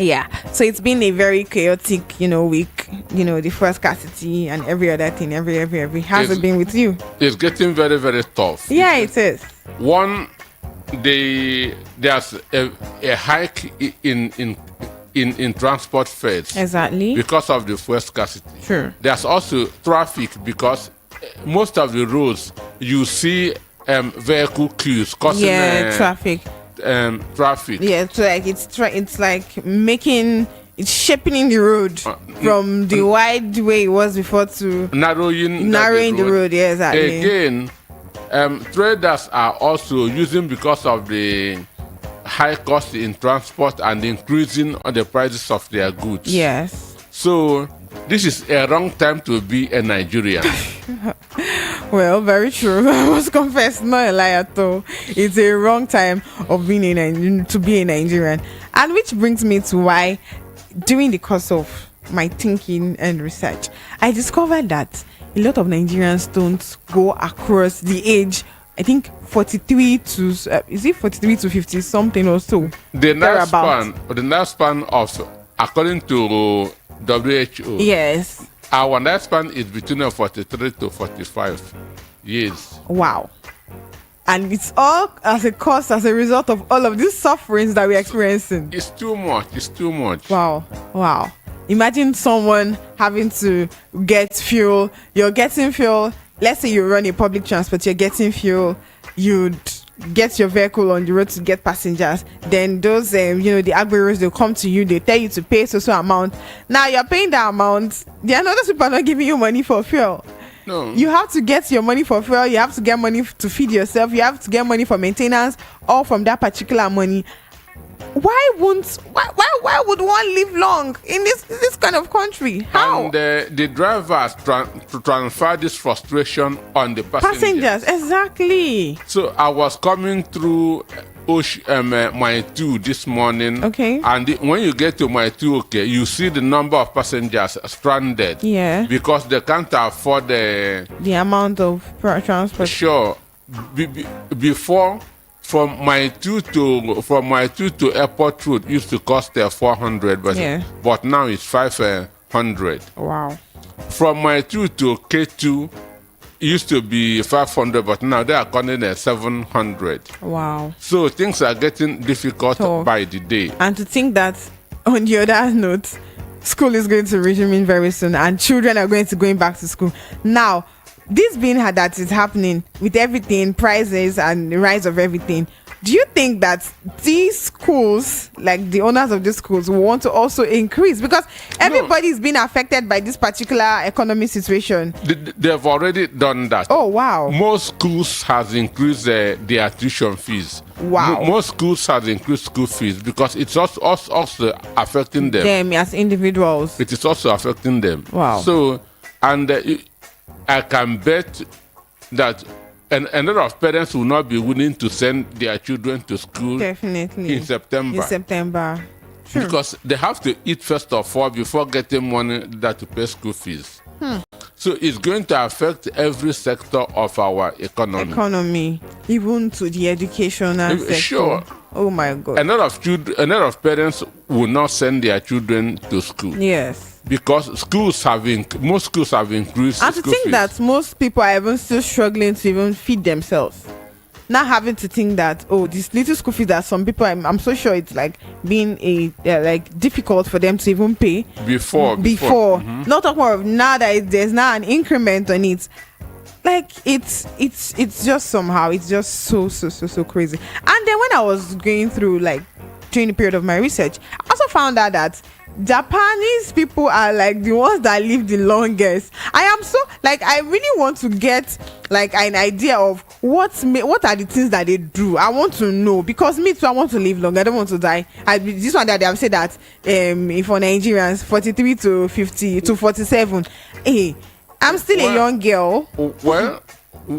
Yeah, so it's been a very chaotic, week. The first scarcity and every other thing, every. How's it been with you? It's getting very, very tough. Yeah, it is. One, there's a hike in transport fares. Exactly. Because of the fuel scarcity. Sure. There's also traffic because most of the roads you see vehicle queues causing traffic. Traffic. Yeah, so like it's like making it's shaping the road from the wide way it was before to narrowing the road. Yeah, exactly. Again, traders are also using because of the high cost in transport and increasing on the prices of their goods. Yes. So this is a wrong time to be a Nigerian. Well, very true. I must confess, not a lie at all. It's a wrong time of being to be a Nigerian. And which brings me to why, during the course of my thinking and research, I discovered that a lot of Nigerians don't go across the age, I think 43 to is it 43 to 50 something or so. The lifespan of, according to WHO. Yes. Our lifespan is between 43 to 45 years. Wow. And it's all as a result of all of these sufferings that we're experiencing. It's too much. Wow. Imagine someone having to get fuel. You're getting fuel. Let's say you run a public transport, you're getting fuel. You'd get your vehicle on the road to get passengers. Then those, the agberos, they'll come to you. They tell you to pay so amount. Now you're paying that amount. The other people are not giving you money for fuel. No. You have to get your money for fuel. You have to get money to feed yourself. You have to get money for maintenance, all from that particular money. Why would one live long in this kind of country? How? And the drivers transfer this frustration on the passengers. Exactly. So I was coming through my 2 this morning. Okay. And when you get to my 2, okay, you see the number of passengers stranded. Yeah. Because they can't afford the amount of transport. Sure. Before, from my 2 to airport road used to cost 400, but now it's 500. Wow. From my 2 to K2 used to be 500, but now they are calling 700. Wow. So things are getting difficult by the day. And to think that, on the other note, school is going to resume very soon, and children are going back to school now. This being that is happening with everything, prices and the rise of everything, do you think that these schools, like the owners of these schools, will want to also increase? Because everybody is being affected by this particular economic situation. They've already done that. Oh, wow. Most schools has increased their tuition fees. Wow. Most schools has increased school fees because it's also affecting them. Them as individuals. It is also affecting them. Wow. So, and I can bet that a lot of parents will not be willing to send their children to school. Definitely. In September. Sure. Because they have to eat first of all before getting money to pay school fees. So it's going to affect every sector of our economy. Even to the educational sector. Sure. Oh my God. A lot of parents will not send their children to school. Yes. Because most schools have increased. And to think that most people are even still struggling to even feed themselves. Not having to think that, this little school fees that some people, I'm so sure it's like being difficult for them to even pay. Before. Mm-hmm. Not talking about now that there's now an increment on it. Like it's just somehow, it's just so crazy. And then when I was going through during the period of my research, I also found out that Japanese people are the ones that live the longest. I am so I really want to get an idea of what are the things that they do. I want to know, because me too, I want to live long. I don't want to die. This one that they have said that for Nigerians 43 to 50 to 47, I'm still a young girl. Well,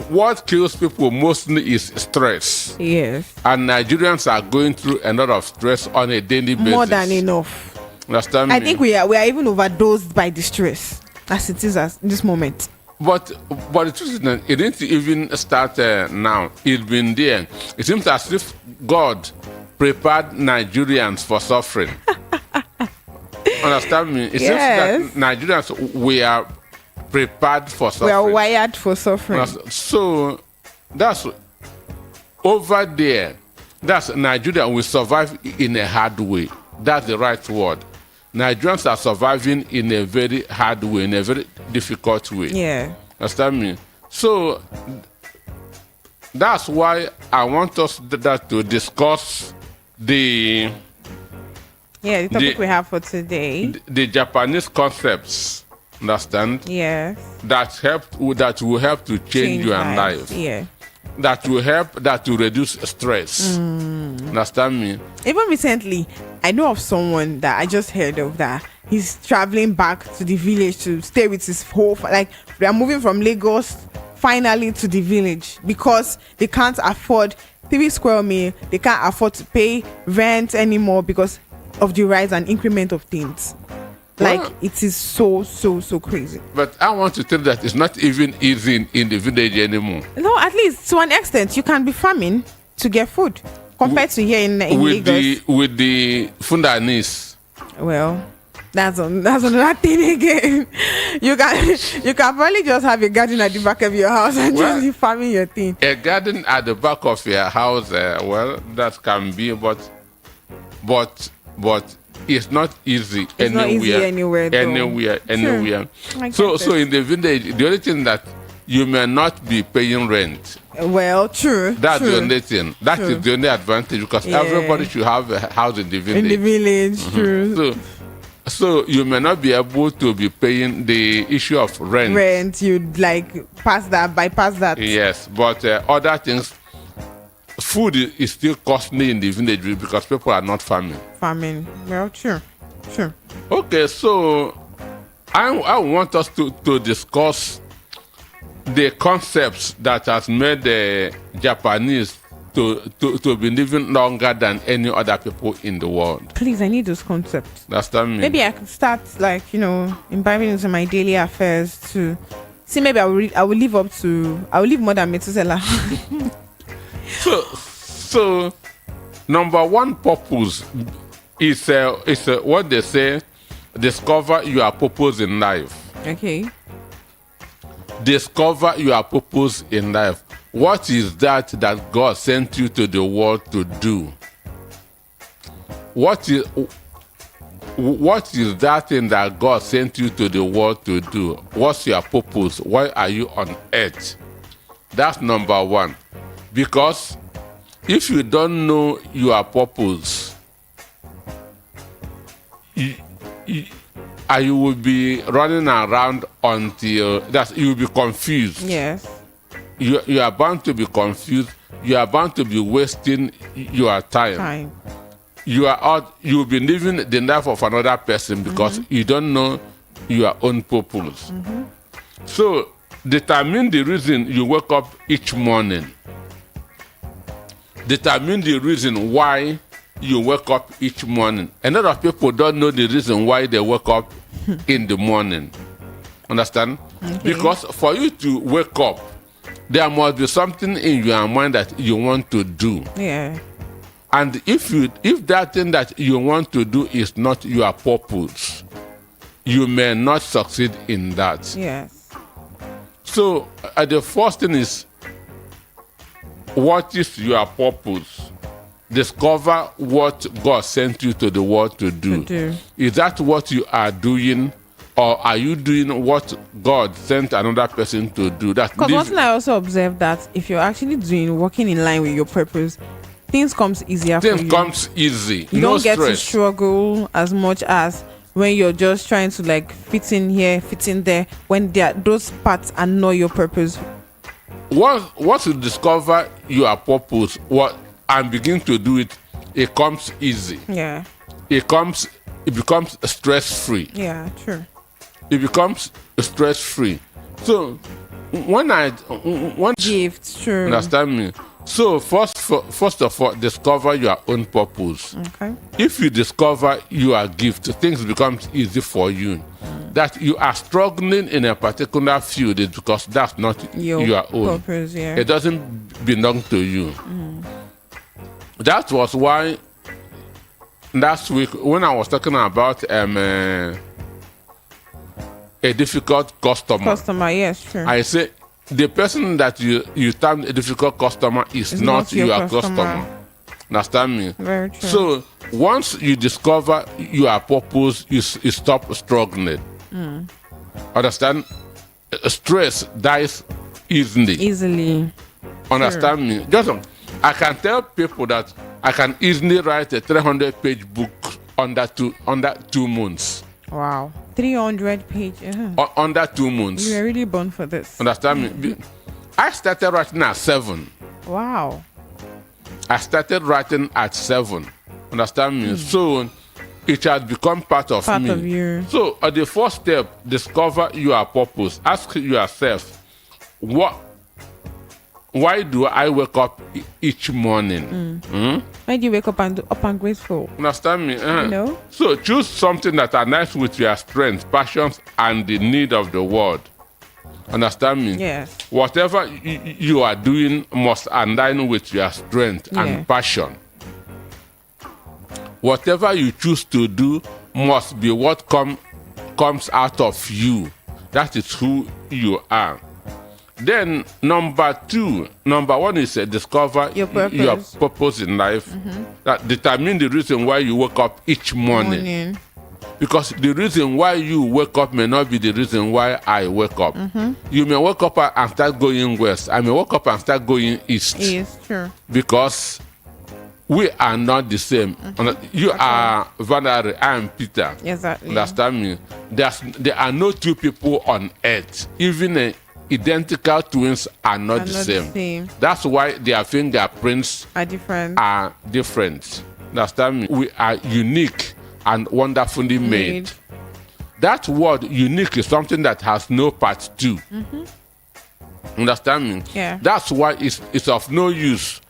what kills people mostly is stress. Yes. And Nigerians are going through a lot of stress on a daily basis. More than enough. Understand me? I think we are even overdosed by the stress as it is at this moment. But the truth is that it didn't even start now. It's been there. It seems as if God prepared Nigerians for suffering. Understand me? It Yes. seems that Nigerians, we are prepared for We suffering. are wired for suffering. So that's over there. That's Nigeria will survive in a hard way. That's the right word. Nigerians are surviving in a very hard way, in a very difficult way. Yeah. Understand me? So that's why I want us to discuss the The topic we have for today. the Japanese concepts. Understand? Yes. That will help to change your life. Yeah. That will reduce stress. Understand me? Even recently, I know of someone that I just heard of that he's traveling back to the village to stay with his whole like they are moving from Lagos finally to the village because they can't afford 3 square meal. They can't afford to pay rent anymore because of the rise and increment of things. Like Well, it is so crazy. But I want to tell you that it's not even easy in the village anymore. No, at least to an extent, you can be farming to get food compared to here in Lagos. With the Fundanis. Well, that's another thing again. You can probably just have a garden at the back of your house and Well, just be farming your thing. A garden at the back of your house, well, that can be, but it's not easy It's not easy anywhere, though. Anywhere. I So get it. in the village, the only thing that you may not be paying rent. Well, true. That's true. the only thing. That True. is the only advantage because Yeah. everybody should have a house in the village. In the village, true. So you may not be able to be paying the issue of rent. Rent, you'd like bypass that. Yes, but other things, food is still costly in the village because people are not farming. Farming. Well, true. Okay, so I want us to discuss the concepts that has made the Japanese to be living longer than any other people in the world. Please, I need those concepts. Understand me? Maybe I could start imbibing into my daily affairs to see. Maybe I will live more than Methuselah. So number one purpose is what they say: discover your purpose in life. Okay. Discover your purpose in life. What is that God sent you to the world to do? What is that thing that God sent you to the world to do? What's your purpose? Why are you on earth? That's number one. Because if you don't know your purpose, you will be running around until you will be confused. Yes. You are bound to be confused. You are bound to be wasting your time. You will be living the life of another person because you don't know your own purpose. So determine the reason you wake up each morning. Determine the reason why you wake up each morning. A lot of people don't know the reason why they wake up in the morning. Understand? Okay. Because for you to wake up, there must be something in your mind that you want to do. Yeah. And if that thing that you want to do is not your purpose, you may not succeed in that. Yes. So the first thing is, what is your purpose? Discover what God sent you to the world to do. Is that what you are doing, or are you doing what God sent another person to do? Because one thing I also observed that if you're actually working in line with your purpose, things comes easier for you. Things comes easy. You no don't get stress. to struggle as much as when you're just trying to fit in here, fit in there, when those parts are not your purpose. Once you discover your purpose, and begin to do it, it comes easy. Yeah. It becomes stress-free. Yeah, true. It becomes stress-free. So when Gifts, true. understand me. So first of all, discover your own purpose. Okay. If you discover your gift, things become easy for you. That you are struggling in a particular field is because that's not your own. Purpose, yeah. It doesn't belong to you. That was why last week when I was talking about a difficult customer. Yes, sure. I say the person that you term a difficult customer is It's not your your customer. customer. Understand me? Very true. So once you discover your purpose, you stop struggling. Understand? Stress dies easily. Understand me? Just I can tell people that I can easily write a 300-page book under 2 months. Wow. 300 pages. Under 2 months. You were really born for this. Understand me? I started writing at 7. Wow. I started writing at 7. Understand me? So it has become part of me. Part of you. So the first step, discover your purpose. Ask yourself, why do I wake up each morning? Why do you wake up and grateful? Understand me? No. So choose something that aligns with your strengths, passions, and the need of the world. Understand me? Yes. Whatever you are doing must align with your strength and passion. Whatever you choose to do must be what comes out of you. That is who you are. Then number 1 is discover your purpose in life. That determine the reason why you wake up each morning. Because the reason why you wake up may not be the reason why I wake up. You may wake up and start going west. I may wake up and start going east. Yes, true. Because we are not the same. You are Valerie, I am Peter. Exactly. Understand me? There are no two people on earth. Even identical twins are not the same. That's why their fingerprints are different. Understand me? We are unique and wonderfully made. That word unique is something that has no part 2. Understand me? Yeah. That's why it's of no use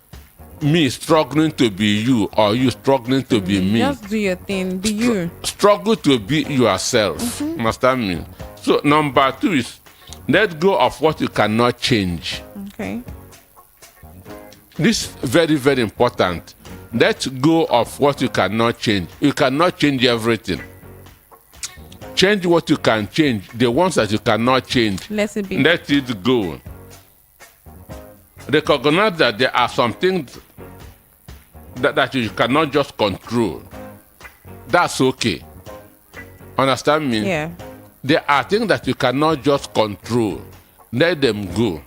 me struggling to be you or you struggling to be me. Just do your thing. Be you. Struggle to be yourself. Understand me? So number 2 is let go of what you cannot change. Okay. This is very, very important. Let go of what you cannot change. You cannot change everything. Change what you can change. The ones that you cannot change, let it be. Let it go. Recognize that there are some things that you cannot just control. That's okay. Understand me? Yeah. There are things that you cannot just control. Let them go.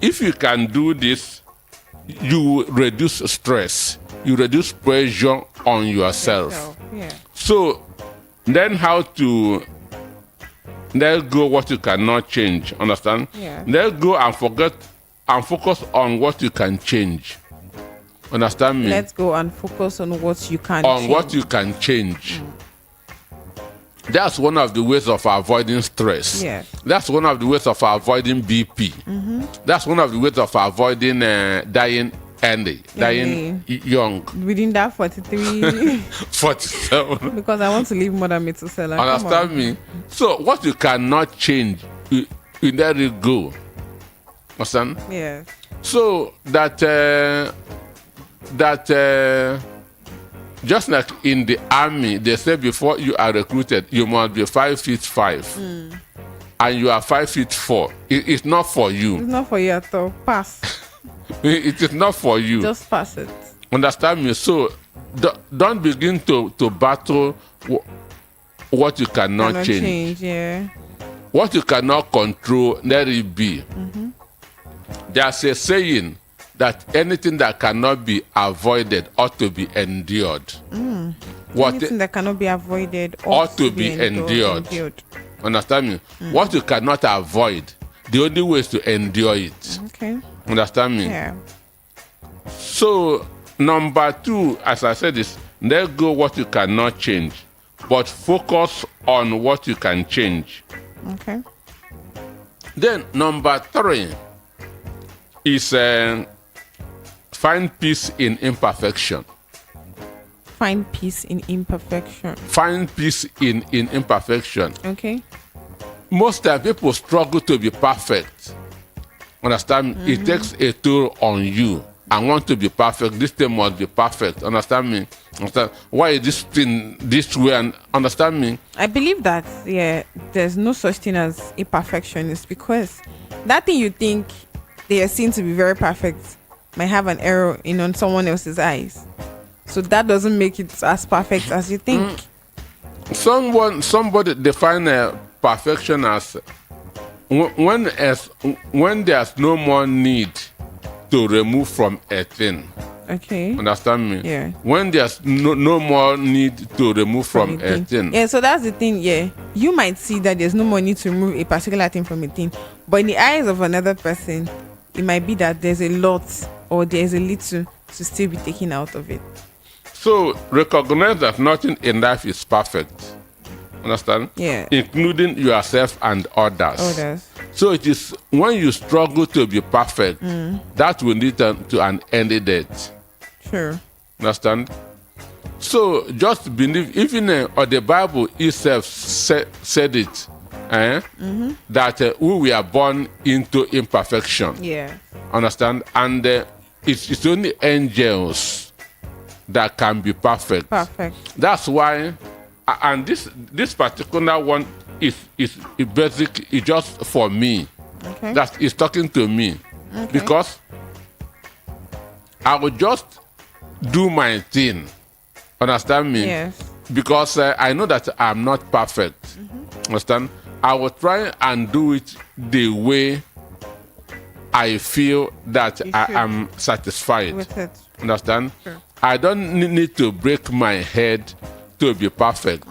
If you can do this, you reduce stress. You reduce pressure on yourself. Yeah. So, learn how to let go what you cannot change. Understand? Yeah. Let go and forget and focus on what you can change. Understand me? Let's go and focus on what you can on change. what you can change. That's one of the ways of avoiding stress. Yeah. That's one of the ways of avoiding BP. That's one of the ways of avoiding dying early, dying young. Within that 43. 47. Because I want to leave Mother Methuselah. Understand me? So what you cannot change, you let it go. Understand? Yeah. So that just like in the army, they say before you are recruited, you must be 5'5", and you are 5'4". It's not for you. It's not for you at all. Pass. It is not for you. Just pass it. Understand me? So don't begin to battle what you cannot change. Yeah. What you cannot control, let it be. There's a saying that anything that cannot be avoided ought to be endured. Anything that cannot be avoided ought to be endured. Understand me? What you cannot avoid, the only way is to endure it. Okay. Understand me? Yeah. So, number 2, as I said, is let go what you cannot change, but focus on what you can change. Okay. Then, number 3 is find peace in imperfection. Find peace in imperfection. Find peace in imperfection. Okay. Most times people struggle to be perfect. Understand me? It takes a toll on you. I want to be perfect. This thing must be perfect. Understand me? Understand? Why is this thing this way? And understand me? I believe that, there's no such thing as a perfectionist, because that thing you think they are seen to be very perfect might have an error on someone else's eyes. So that doesn't make it as perfect as you think. Somebody define perfection as when there's no more need to remove from a thing. Okay. Understand me? Yeah. When there's no more need to remove from a thing. Yeah, so that's the thing, You might see that there's no more need to remove a particular thing from a thing, but in the eyes of another person, it might be that there's a lot or there's a little to still be taken out of it. So recognize that nothing in life is perfect. Understand? Yeah. Including yourself and others. So it is when you struggle to be perfect that will lead to an end date. Sure. Understand? So just believe, even the Bible itself said it, that we were born into imperfection. Yeah. Understand? And it's only angels that can be perfect. Perfect. That's why, and this particular one is basic. It's just for me. Okay. That is talking to me, because I will just do my thing. Understand me? Yes. Because I know that I'm not perfect. Understand? I will try and do it the way I feel that I am satisfied with it. Understand? Sure. I don't need to break my head to be perfect.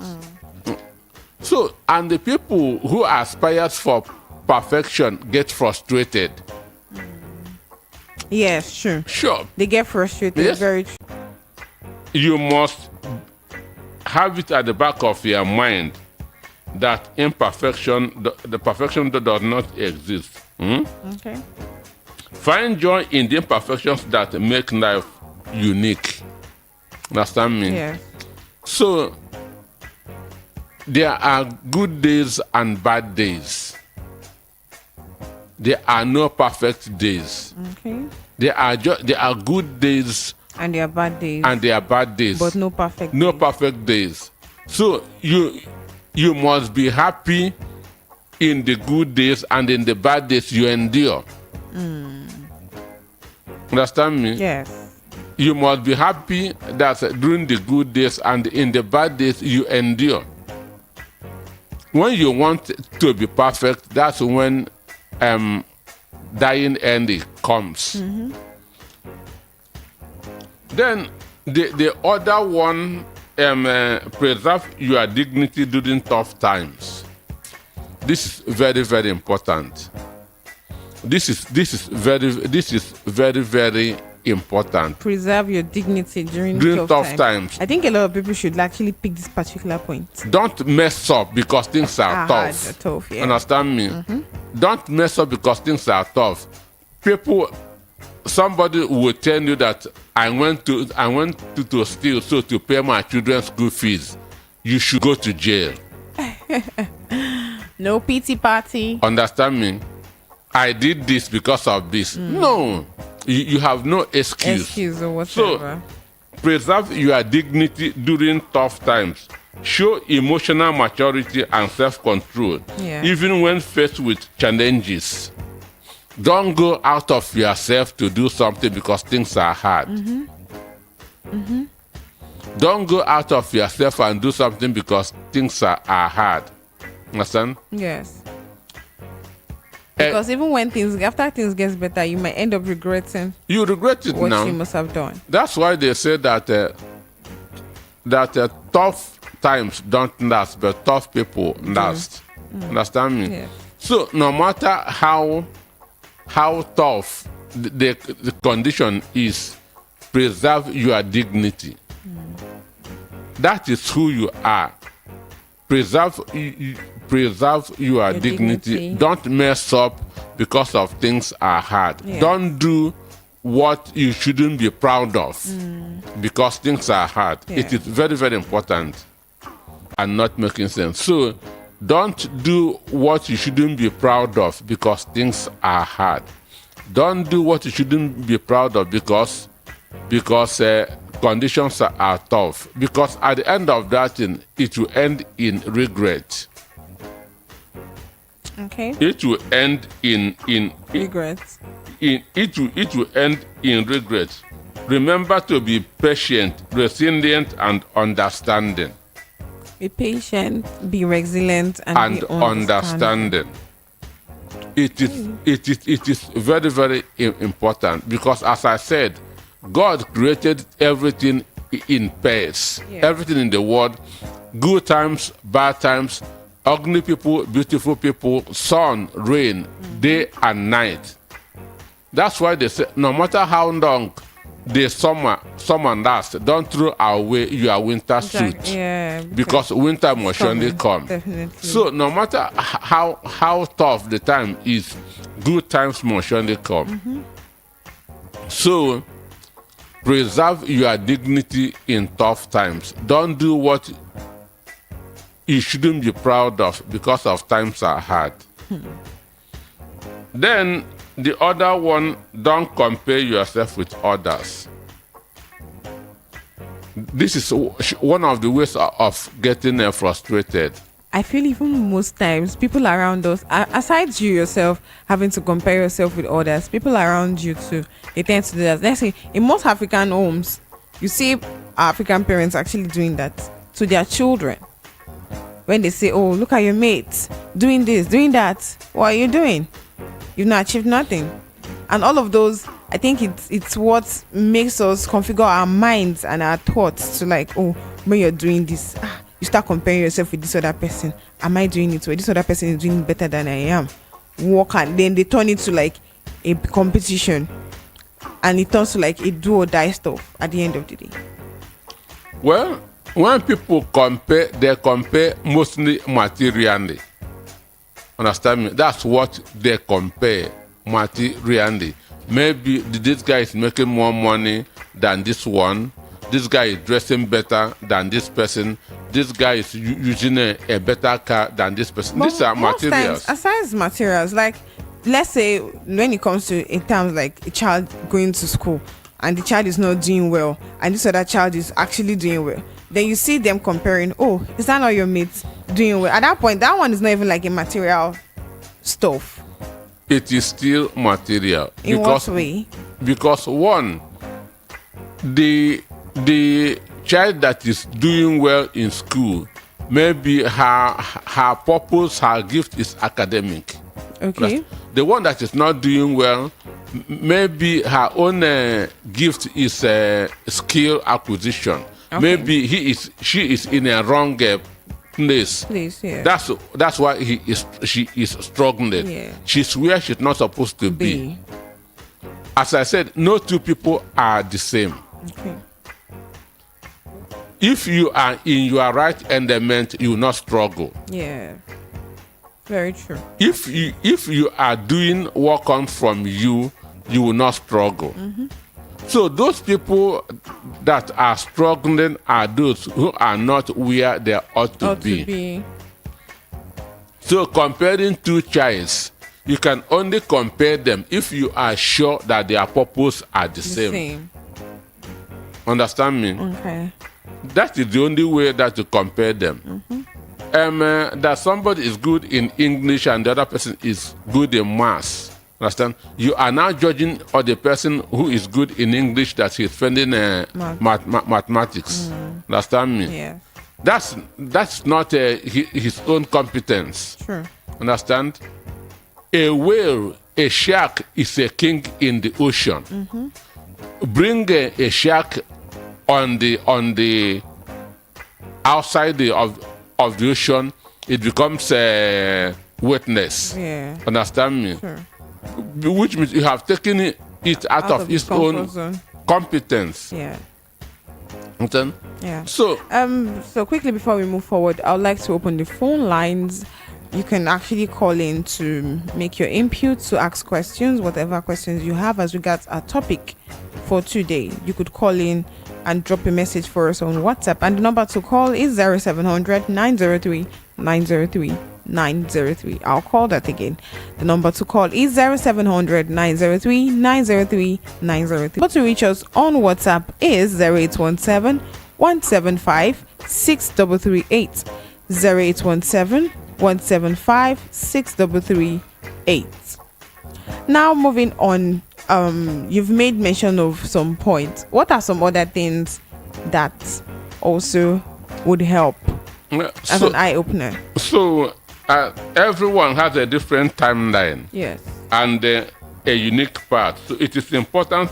So, and the people who aspire for perfection get frustrated. Yes, sure. Sure. They get frustrated. Yes. Very true. You must have it at the back of your mind that imperfection, the perfection that does not exist. Okay. Find joy in the imperfections that make life unique. Understand me? Yes. So, there are good days and bad days. There are no perfect days. Okay. There are good days And there are bad days. and there are bad days. But no perfect No days. perfect days. So you must be happy in the good days, and in the bad days you endure. Understand me? Yes. You must be happy that during the good days and in the bad days you endure. When you want to be perfect, that's when dying end comes. Then the other one, preserve your dignity during tough times. This is very, very important. This is very, very important. Preserve your dignity during Tough times. I think a lot of people should actually pick this particular point. Don't mess up because things are tough. Hard, tough, yeah. Understand me? Don't mess up because things are tough. Somebody will tell you that I went to steal so to pay my children's school fees. You should go to jail. No pity party. Understand me? I did this because of this. No, you have no excuse. Excuse or whatever. So, preserve your dignity during tough times. Show emotional maturity and self-control, Yeah. even when faced with challenges. Don't go out of yourself to do something because things are hard. Don't go out of yourself and do something because things are hard. Understand? Yes. Because even when after things gets better, you might end up regretting You regret it what now. you must have done. That's why they say that tough times don't last, but tough people last. Understand me? Yeah. So no matter how tough the condition is, preserve your dignity. That is who you are. Preserve your dignity. Don't mess up because of things are hard. Yeah. Don't do what you shouldn't be proud of because things are hard. Yeah. It is very, very important and not making sense. So don't do what you shouldn't be proud of because things are hard. Don't do what you shouldn't be proud of because conditions are tough, because at the end of that thing, it will end in regret. Okay. It will end in Regrets. it will end in regret. Remember to be patient, resilient, and understanding. Be patient, be resilient, and be understanding. It is very, very important, because, as I said, God created everything in pairs. Yeah. Everything in the world, good times, bad times, ugly people, beautiful people, sun, rain, day and night. That's why they say, no matter how long the summer lasts, don't throw away your winter suit. Yeah. Because winter must surely come. Definitely. So no matter how tough the time is, good times must surely come. So preserve your dignity in tough times. Don't do what you shouldn't be proud of because of times are hard. Then the other one, don't compare yourself with others. This is one of the ways of getting frustrated. I feel even most times people around us, aside you yourself having to compare yourself with others, people around you too, they tend to do that. Let's say in most African homes, you see African parents actually doing that to their children. When they say, oh, look at your mates doing this, doing that. What are you doing? You've not achieved nothing. And all of those, I think it's what makes us configure our minds and our thoughts to like, oh, when you're doing this, you start comparing yourself with this other person. Am I doing it? Well, this other person is doing better than I am. Work, and then they turn it to like a competition, and it turns to like a do or die stuff at the end of the day. Well, when people compare, they compare mostly materially. Understand me? That's what they compare materially. Maybe this guy is making more money than this one. This guy is dressing better than this person. This guy is using a better car than this person. These are materials. Aside materials, like let's say when it comes to in terms like a child going to school and the child is not doing well and this other child is actually doing well, then you see them comparing, oh, is that not your mate doing well? At that point, that one is not even like a material stuff. It is still material. In what way? Because one, the child that is doing well in school, maybe her purpose, her gift is academic. Okay. The one that is not doing well, maybe her own gift is skill acquisition. Okay. Maybe she is in a wrong place. Yeah. That's why she is struggling. Yeah. She's where she's not supposed to be. As I said, no two people are the same. Okay. If you are in your right element, you will not struggle. Yeah. Very true. If you are doing what comes from you, you will not struggle. So those people that are struggling are those who are not where they ought to be. So comparing two childs, you can only compare them if you are sure that their purpose are the same. Understand me? Okay. That is the only way that you compare them. That somebody is good in English and the other person is good in maths. Understand? You are now judging on the person who is good in English that he's spending mathematics. Understand me? Yeah. That's not his own competence. True. Understand? A whale, a shark is a king in the ocean. Bring a shark on the outside of the ocean, it becomes a witness. Yeah. Understand me? Sure. Which means you have taken it out of its own competence. Yeah. Understand? Yeah. So quickly before we move forward, I would like to open the phone lines. You can actually call in to make your input, to ask questions, whatever questions you have as regards our topic for today. You could call in and drop a message for us on WhatsApp. And the number to call is 0700 903 903 903. I'll call that again. The number to call is 0700 903 903 903. But to reach us on WhatsApp is 0817 175 6338. 0817 175 6338. Now moving on, you've made mention of some points. What are some other things that also would help as an eye opener? So everyone has a different timeline. Yes. And a unique path. So it is important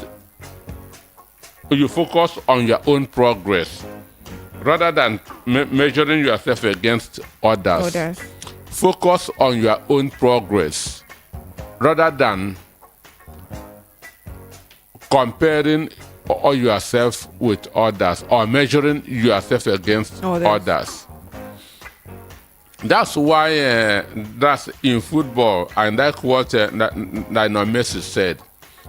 you focus on your own progress rather than measuring yourself against others. Focus on your own progress rather than comparing yourself with others or measuring yourself against others. That's why that's in football. I like what Messi said,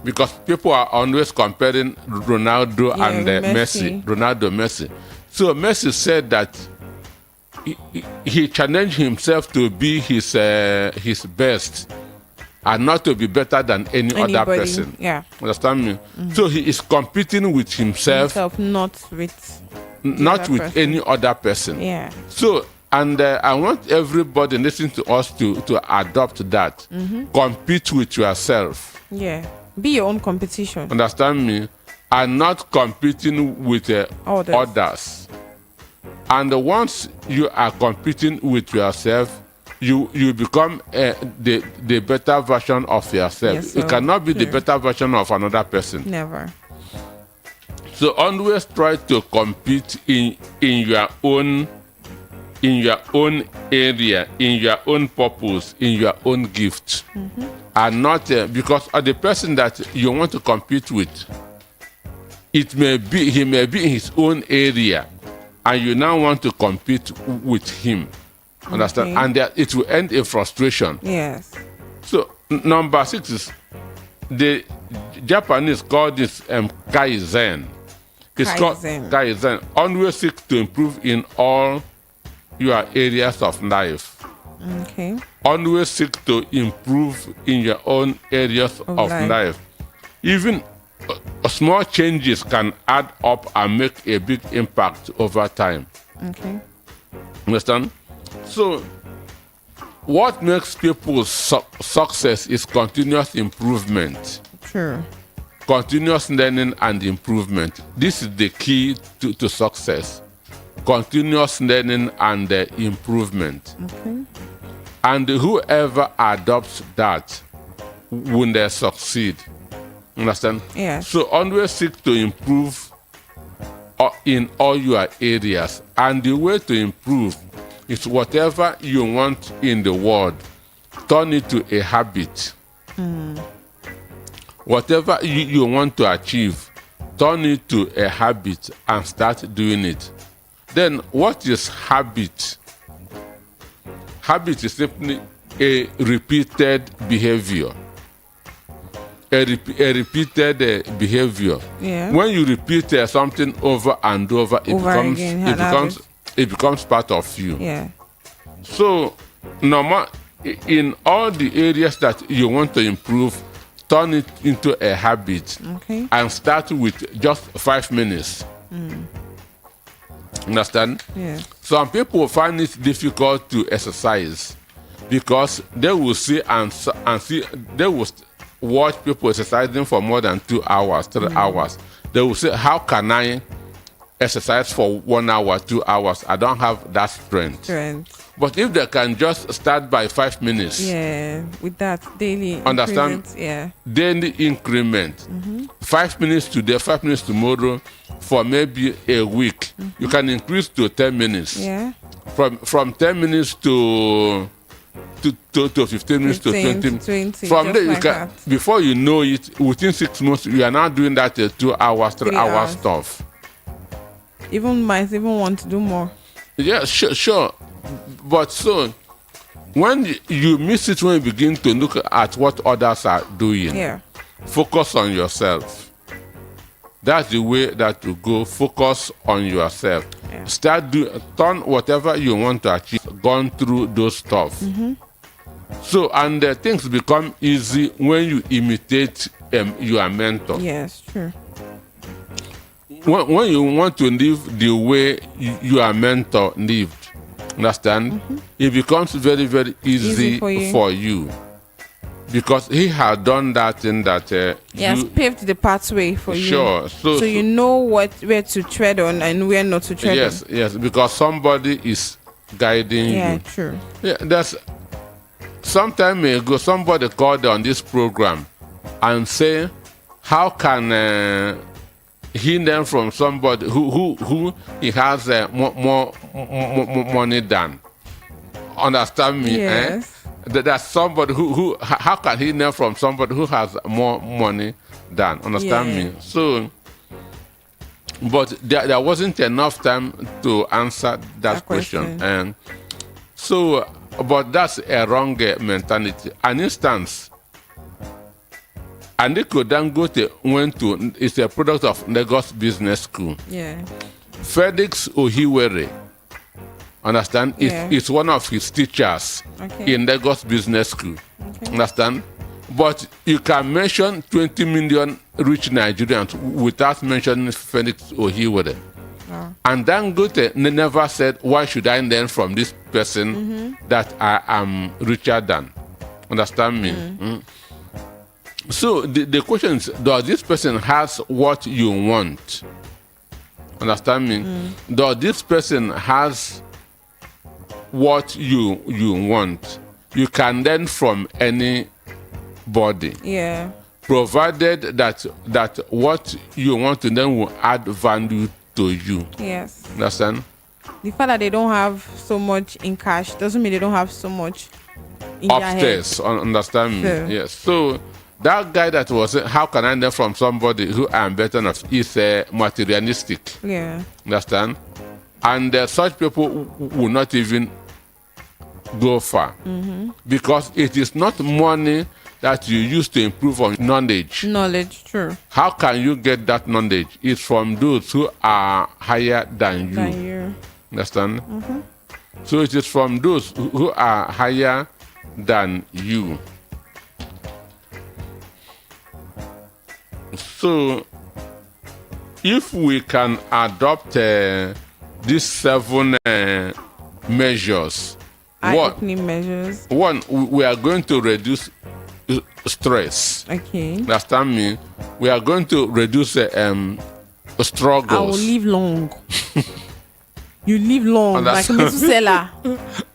because people are always comparing Ronaldo and Messi. Messi. So Messi said that he challenged himself to be his best and not to be better than anybody, other person. Yeah. Understand me? Mm-hmm. So he is competing with himself not with any other person. Yeah. So, and I want everybody listening to us to adopt that. Mm-hmm. Compete with yourself. Yeah. Be your own competition. Understand me? And not competing with others. And once you are competing with yourself, you become the better version of yourself. Yes, you cannot be the better version of another person. Never. So always try to compete in your own area, in your own purpose, in your own gift. Mm-hmm. And not because of the person that you want to compete with. He may be in his own area, and you now want to compete with him. Understand? And it will end in frustration. Yes. So number 6 is the Japanese call this Kaizen. It's called Kaizen. Always seek to improve in all your areas of life. Okay. Always seek to improve in your own areas of life. Even small changes can add up and make a big impact over time. Okay. Understand? So, what makes people's success is continuous improvement. Sure. Continuous learning and improvement. This is the key to success. Continuous learning and improvement. Okay. And whoever adopts that will succeed. Understand? Yeah. So always seek to improve in all your areas. And the way to improve is whatever you want in the world, turn it to a habit. Whatever you want to achieve, turn it to a habit and start doing it. Then what is habit? Habit is simply a repeated behavior. A repeated behavior. Yeah. When you repeat something over and over, it becomes part of you. Yeah. So, in all the areas that you want to improve, turn it into a habit. Okay. And start with just 5 minutes. Understand? Yeah. Some people find it difficult to exercise because they will see they will watch people exercising for more than 2 hours, 3 hours. They will say, how can I exercise for 1 hour, 2 hours? I don't have that strength. But if they can just start by 5 minutes. Yeah, with that daily understand? Increment, yeah. Daily increment. 5 minutes today, 5 minutes tomorrow, for maybe a week. You can increase to 10 minutes. Yeah. From 10 minutes to 15 minutes to 20. From there, you can, before you know it, within 6 months, you are now doing that 2 hours, 3 hours stuff. Might even want to do more. Yeah, sure. But so, when you miss it, when you begin to look at what others are doing, focus on yourself. That's the way that you go. Focus on yourself. Yeah. Turn whatever you want to achieve. gone through those stuff. So, and things become easy when you imitate your mentor. Yes, true. When you want to live the way your mentor lived, understand? It becomes very, very easy for you. Because he had done that in that. He has paved the pathway for you. Sure. So you know where to tread on and where not to tread on. Yes, because somebody is guiding you. Yeah, true. Yeah, there's some time ago, somebody called on this program and say, how can he learn from somebody who he has more money than? Understand me? Yes. That's somebody who how can he learn from somebody who has more money than? Understand me? So, but there wasn't enough time to answer that question. And so, but that's a wrong mentality. An instance, Aliko Dangote went to, it's a product of Lagos Business School. Yeah. Felix Ohiwere, understand? It's one of his teachers in Lagos Business School. Understand? But you can mention 20 million rich Nigerians without mentioning Felix Ohiwere. And Dangote never said, why should I learn from this person that I am richer than? Understand me? So the question is, does this person has what you want? Understand me? Does this person has what you want? You can learn from anybody. Yeah. Provided that what you want to learn will add value to you. Yes. Understand? The fact that they don't have so much in cash doesn't mean they don't have so much in upstairs. Their head. Understand me? So. Yes. So that guy that was, how can I learn from somebody who I am better than, is materialistic. Yeah. Understand? And such people will not even go far. Because it is not money that you use to improve on knowledge. Knowledge, true. How can you get that knowledge? It's from those who are higher than you. Understand? So it is from those who are higher than you. So if we can adopt these 7 measures, eye-opening measures. One, we are going to reduce stress. Okay. Understand me? We are going to reduce struggles. I will live long. You live long, like Methuselah.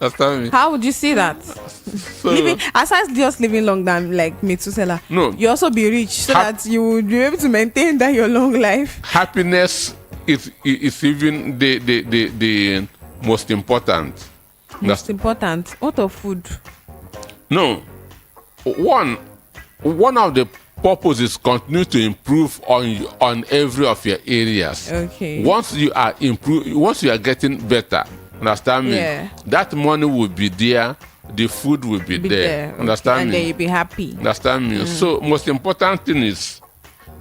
Understand me? How would you say that? So, aside just living long than like Methuselah, no, you also be rich so that you would be able to maintain that your long life. Happiness is even the most important. Most important. What of food? No. One of the purposes continue to improve on every of your areas. Okay. Once you are getting better, understand me? Yeah. That money will be there, the food will be there. Understand me? And then you'll be happy. Understand me? So most important thing is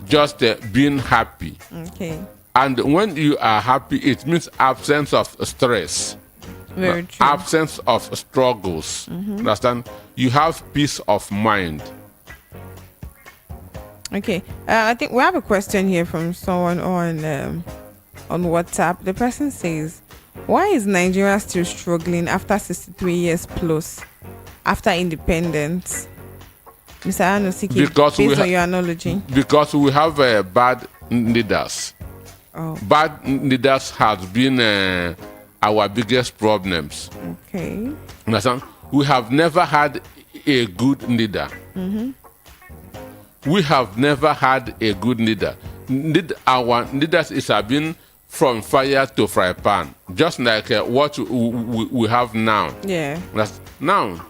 just being happy. Okay. And when you are happy, it means absence of stress. Very true. Absence of struggles. Understand? You have peace of mind. Okay. I think we have a question here from someone on WhatsApp. The person says, why is Nigeria still struggling after 63 years plus after independence? Mr. Anosiki, based on your analogy. Because we have bad leaders. Oh. Bad leaders has been our biggest problems. Okay. Understand? We have never had a good leader. We have never had a good leader. Our leaders have been from fire to fry pan, just like what we have now. Yeah. Now,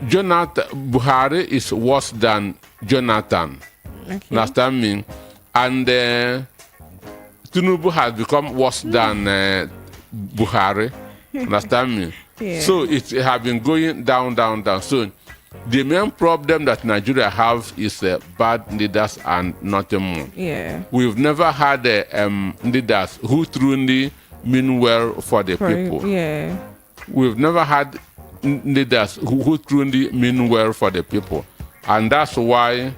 Jonathan Buhari is worse than Jonathan. Okay. Understand me? And Tinubu has become worse than Buhari. Understand me? Yeah. So it has been going down. So The main problem that Nigeria have is bad leaders and nothing more. Yeah. We've never had leaders who truly mean well for the people. Yeah. We've never had leaders who truly mean well for the people. And that's why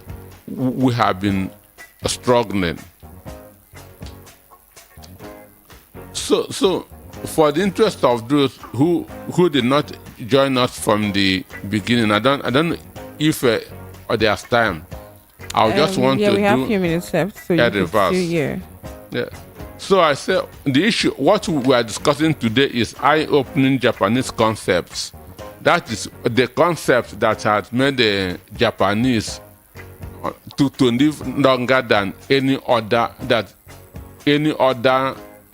we have been struggling. So for the interest of those who did not join us from the beginning, I don't know if there's time. I just want to we have do a few minutes left, so you reverse. yeah. So I said the issue, what we are discussing today is eye-opening Japanese concepts. That is the concept that has made the Japanese to live longer than any other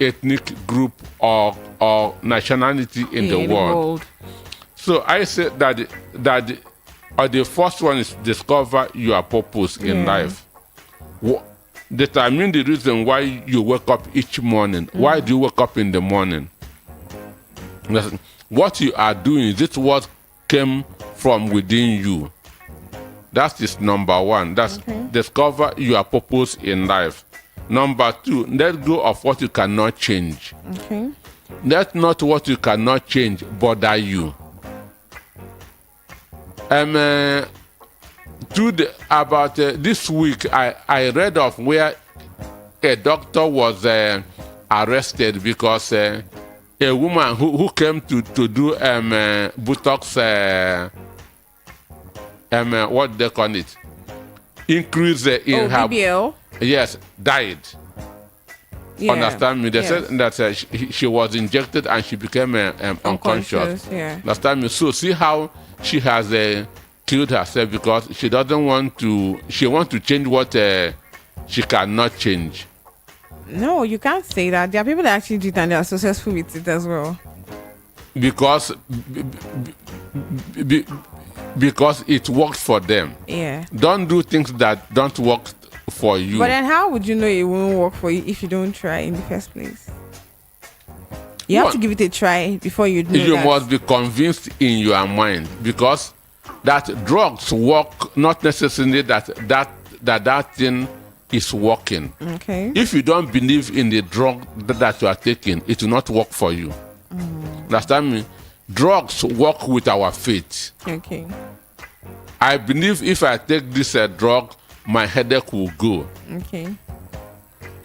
ethnic group or nationality in the world. So I said that the first one is discover your purpose in life. Determine the reason why you wake up each morning. Why do you wake up in the morning? What you are doing, is it what came from within you? That is number one. That's discover your purpose in life. Number two, let go of what you cannot change. Let not what you cannot change bother you. About this week, I read of where a doctor was arrested because a woman who came to do Botox, what they call it, increase in her BBL? Yes, died. Yeah. Understand me? They said that she was injected and she became unconscious. Yeah. Understand me? So see how she has killed herself because she doesn't want to. She wants to change what she cannot change. No, you can't say that. There are people that actually do it and they are successful with it as well. Because it worked for them. Yeah. Don't do things that don't work for you. But then how would you know it won't work for you if you don't try in the first place? You have to give it a try before you know You must be convinced in your mind because that drugs work, not necessarily that thing is working. Okay. If you don't believe in the drug that you are taking, it will not work for you. Understand me? Drugs work with our faith. Okay. I believe if I take this drug, my headache will go. Okay.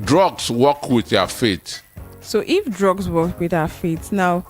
Drugs work with your faith. So if drugs work with our faith, now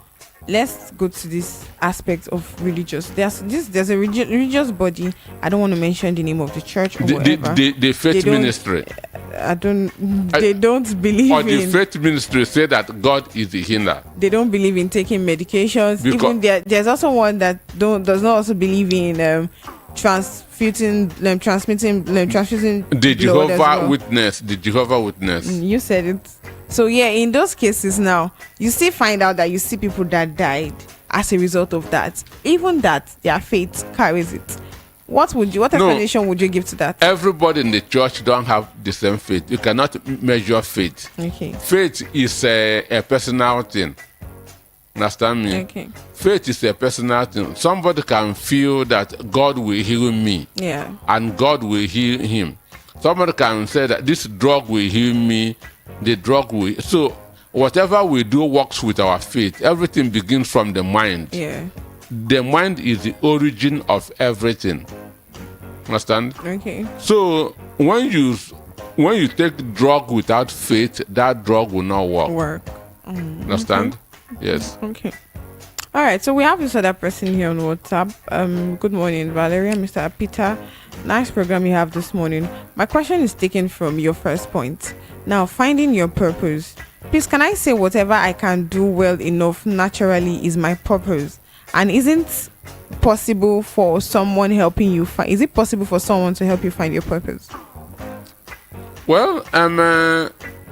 let's go to this aspect of religious. There's a religious body. I don't want to mention the name of the church or whatever. The faith ministry. They don't believe or the faith ministry say that God is the healer. They don't believe in taking medications. Because even there's also one that does not also believe in transmitting the Jehovah Witness. The Jehovah Witness. You said it. So yeah, in those cases now, you still find out that you see people that died as a result of that. Even that, their faith carries it. What explanation would you give to that? Everybody in the church don't have the same faith. You cannot measure faith. Okay. Faith is a personal thing. Understand me? Okay. Faith is a personal thing. Somebody can feel that God will heal me. Yeah. And God will heal him. Somebody can say that this drug will heal me. The drug will. So whatever we do works with our faith. Everything begins from the mind. Yeah. The mind is the origin of everything. Understand? Okay. So when you take drug without faith, that drug will not work. Understand? Okay. Yes. Okay. All right. So we have this other person here on WhatsApp. Good morning, Valeria, Mr. Peter. Nice program you have this morning. My question is taken from your first point. Now, finding your purpose. Please, can I say whatever I can do well enough naturally is my purpose? And isn't possible for someone helping you find? Is it possible for someone to help you find your purpose? Well,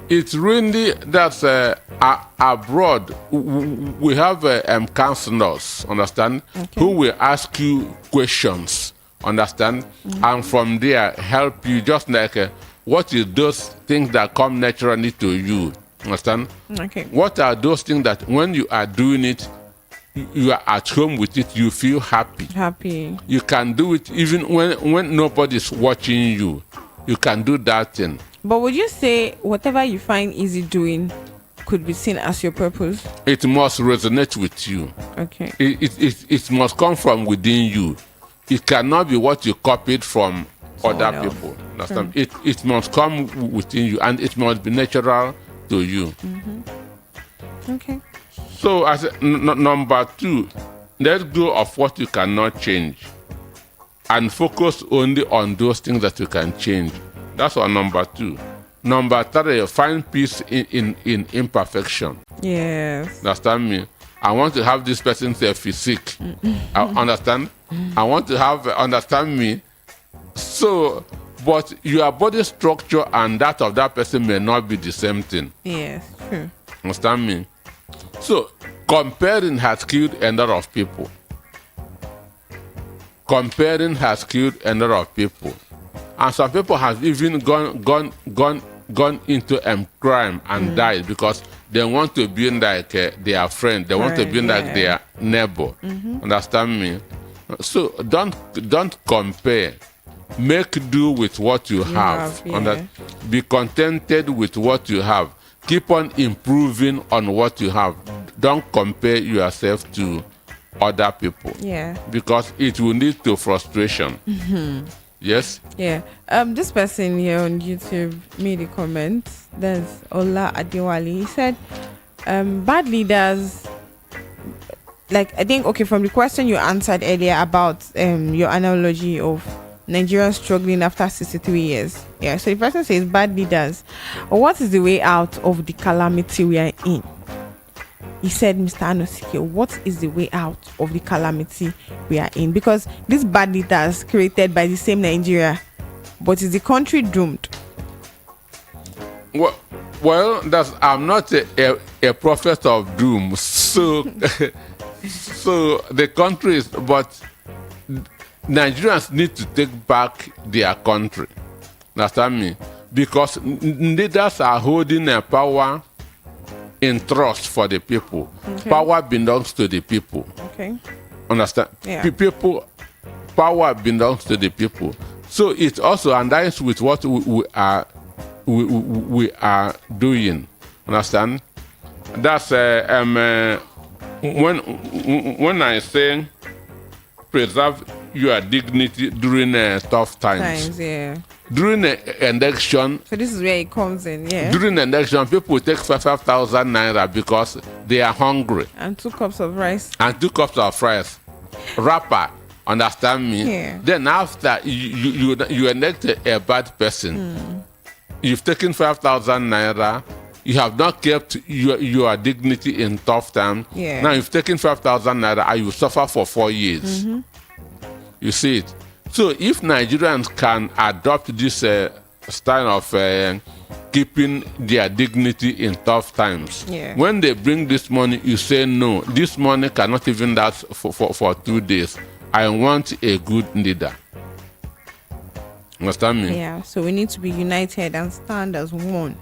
it's really that's abroad. We have counselors, understand, who will ask you questions, understand, and from there help you. Just like what is those things that come naturally to you, understand? Okay. What are those things that when you are doing it, you are at home with it, you feel happy. Happy. You can do it even when nobody's watching you. You can do that thing. But would you say whatever you find easy doing could be seen as your purpose? It must resonate with you. Okay. It must come from within you. It cannot be what you copied from other people. Understand? It must come within you, and it must be natural to you. Okay. So as number 2, let go of what you cannot change and focus only on those things that you can change. That's what number 2. Number 3, find peace in imperfection. Yes. Understand me? I want to have this person's physique. Understand? I want to have, understand me? So, but your body structure and that of that person may not be the same thing. Yes, true. Understand me? So, comparing has killed a lot of people. Comparing has killed a lot of people. And some people have even gone into crime and died because they want to be like their friend. They want to be like their neighbor. Understand me? So don't compare. Make do with what you have. Be contented with what you have. Keep on improving on what you have. Don't compare yourself to other people. Yeah. Because it will lead to frustration. Yes? Yeah. This person here on YouTube made a comment. There's Ola Adewale. He said, bad leaders, like, I think, okay, from the question you answered earlier about your analogy of Nigerians struggling after 63 years. Yeah, so the person says, bad leaders, what is the way out of the calamity we are in? He said, Mr. Anosike, what is the way out of the calamity we are in? Because these bad leaders created by the same Nigeria, but is the country doomed? Well, I'm not a prophet of doom, so so the country is, but Nigerians need to take back their country. Understand me? Because leaders are holding a power in trust for the people. Okay. Power belongs to the people. Okay. Understand? Yeah. Power belongs to the people. So it also aligns with what we are doing. Understand? That's when I say preserve your dignity during tough times. Yeah. During an election, so this is where it comes in. Yeah. During an election, people take 5,000 naira because they are hungry. And 2 cups of rice. Rapper, understand me? Yeah. Then after you elect a bad person, you've taken 5,000 naira. You have not kept your dignity in tough times. Yeah. Now you've taken 5,000 naira and you suffer for 4 years. You see it. So if Nigerians can adopt this style of keeping their dignity in tough times, when they bring this money, you say, no, this money cannot even last for 2 days. I want a good leader. Understand me? Yeah, so we need to be united and stand as one.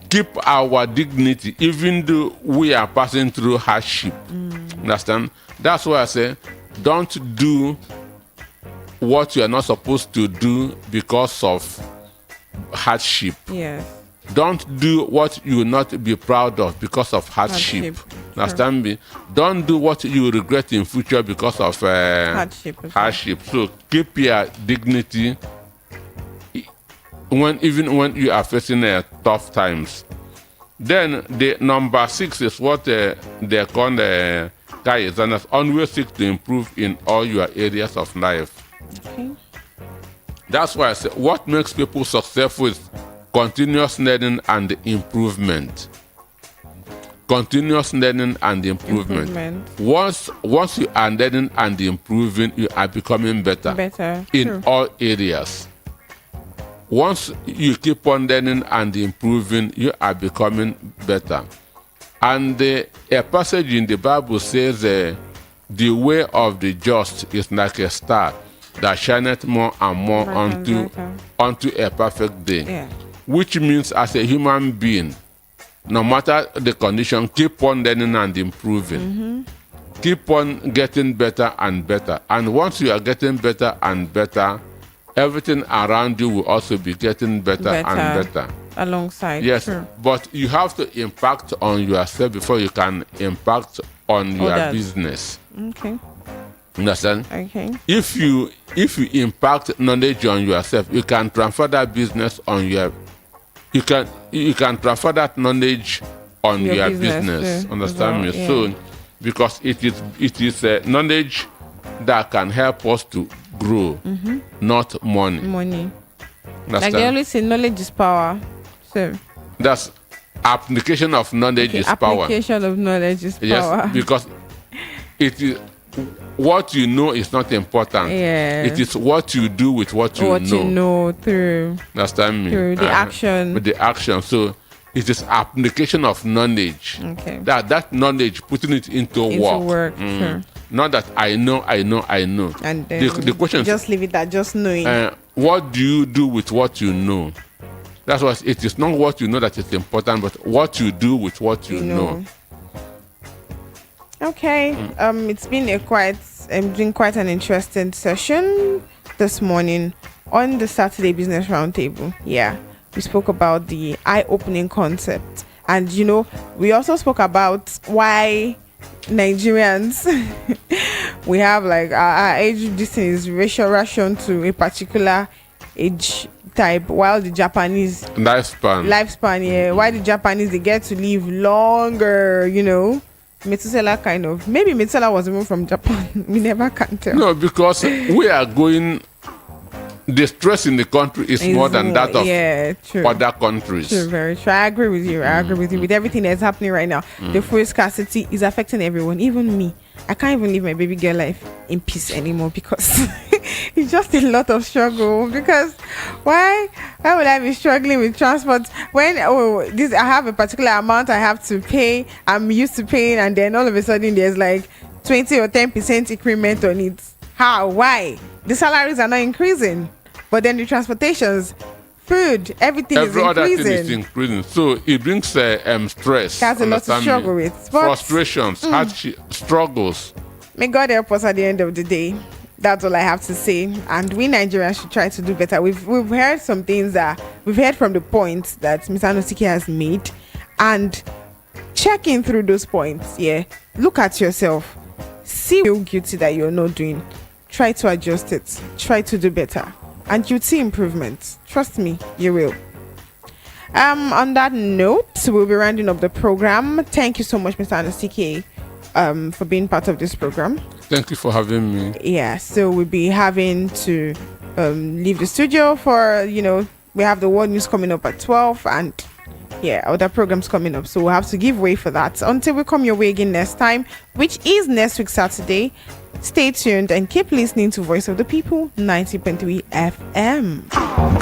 Keep our dignity, even though we are passing through hardship. Understand? That's why I say, don't do what you are not supposed to do because of hardship. Yes. Don't do what you will not be proud of because of hardship. Understand me? Don't do what you will regret in future because of hardship. So keep your dignity even when you are facing tough times. Then the number 6 is what they call guys, and always seek to improve in all your areas of life. Okay. That's why I say what makes people successful is continuous learning and improvement. Continuous learning and improvement. Once you are learning and improving, you are becoming better in all areas. Once you keep on learning and improving, you are becoming better. And a passage in the Bible says, the way of the just is like a star that shineth more and more unto a perfect day. Yeah. Which means as a human being, no matter the condition, keep on learning and improving. Keep on getting better and better. And once you are getting better and better, everything around you will also be getting better and better. Alongside. Yes, True. but you have to impact on yourself before you can impact on your business. Okay. Understand? Okay. If you impact knowledge on yourself, you can transfer that business on your. You can transfer that knowledge on your business. Understand me? Yeah. So, because it is knowledge that can help us to grow, not money. Money. Understand? Like they always say, knowledge is power. So that's application of knowledge is power. Application of knowledge is power. Yes, because it is what you know is not important. Yeah. It is what you do with what you know. What you know through. Understand me? Through the action. With the action. So it is application of knowledge. Okay. That knowledge, putting it into work. Sure. Not that I know. And then the question is just leave it at just knowing. What do you do with what you know? That's what it is. Not what you know that is important, but what you do with what you know. Okay. It's been quite an interesting session this morning on the Saturday Business Roundtable. Yeah, we spoke about the eye-opening concept, and we also spoke about why Nigerians we have like our age. This is racial ration to a particular age type, while the Japanese lifespan, yeah, why the Japanese they get to live longer, Methuselah kind of. Maybe Methuselah was even from Japan. We never can tell. No, because we are going. The stress in the country is more than that of other countries. True, very true. I agree with you. With everything that's happening right now. The food scarcity is affecting everyone, even me. I can't even live my baby girl life in peace anymore because it's just a lot of struggle. Because why would I be struggling with transport when I have a particular amount I have to pay, I'm used to paying, and then all of a sudden there's like 20 or 10% increment on it. How? Why? The salaries are not increasing, but then the transportations, food, everything is increasing. Every other thing is increasing. So it brings stress. That's a lot to struggle with. Frustrations, hardship, struggles. May God help us at the end of the day. That's all I have to say. And we Nigerians should try to do better. We've heard some things that we've heard from the points that Mr. Anosike has made, and checking through those points. Yeah, look at yourself. See, feel guilty that you're not doing. Try to adjust it. Try to do better, and you'll see improvements. Trust me, you will. On that note, we'll be rounding up the program. Thank you so much, Mr. Anosike, for being part of this program. Thank you for having me. Yeah, so we'll be having to leave the studio for we have the world news coming up at 12, and other programs coming up, so we'll have to give way for that until we come your way again next time, which is next week Saturday. Stay tuned and keep listening to Voice of the People 90.3 FM.